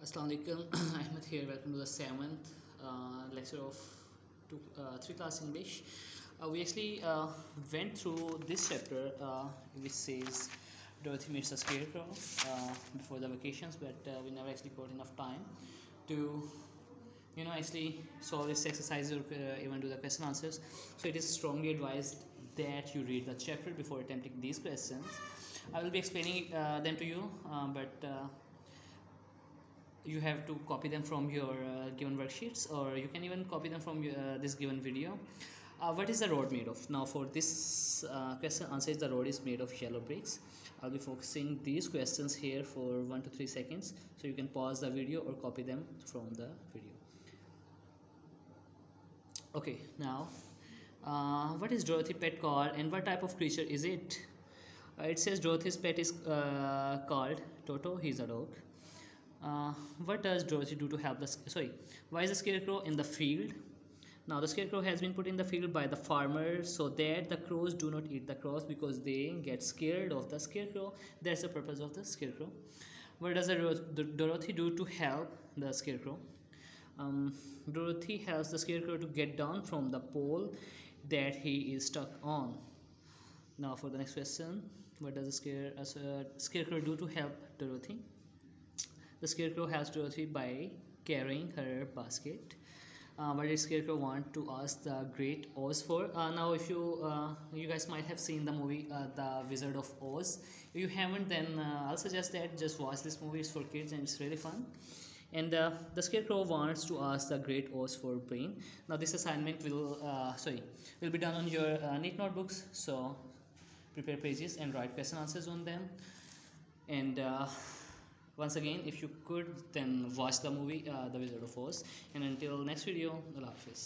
Assalamualaikum. Ahmed here. Welcome to the seventh lecture of 3 class English. We actually went through this chapter, which says Dorothy meets a scarecrow before the vacations, but we never actually got enough time to actually solve this exercise or even do the question answers. So it is strongly advised that you read the chapter before attempting these questions. I will be explaining them to you, but you have to copy them from your given worksheets, or you can even copy them from this given video. What is the road made of? Now for this question answer is the road is made of yellow bricks. I'll be focusing these questions here for 1 to 3 seconds, so you can pause the video or copy them from the video. Okay, now what is Dorothy pet called and what type of creature is it? It says Dorothy's pet is called Toto. He's a dog. What does Dorothy do to help why is the scarecrow in the field? Now the scarecrow has been put in the field by the farmer so that the crows do not eat the crows because they get scared of the scarecrow. That's the purpose of the scarecrow. What does Dorothy do to help the scarecrow? Dorothy helps the scarecrow to get down from the pole that he is stuck on. Now for the next question, what does the scarecrow do to help Dorothy? The scarecrow helps Dorothy by carrying her basket. What did scarecrow want to ask the Great Oz for? Now if you guys might have seen the movie The Wizard of Oz. If you haven't, then I'll suggest that just watch this movie. It's for kids and it's really fun. And the scarecrow wants to ask the Great Oz for brain. Now this assignment will be done on your neat notebooks, so prepare pages and write question answers on them. And once again, if you could, then watch the movie The Wizard of Oz. And until next video, Allah Hafiz.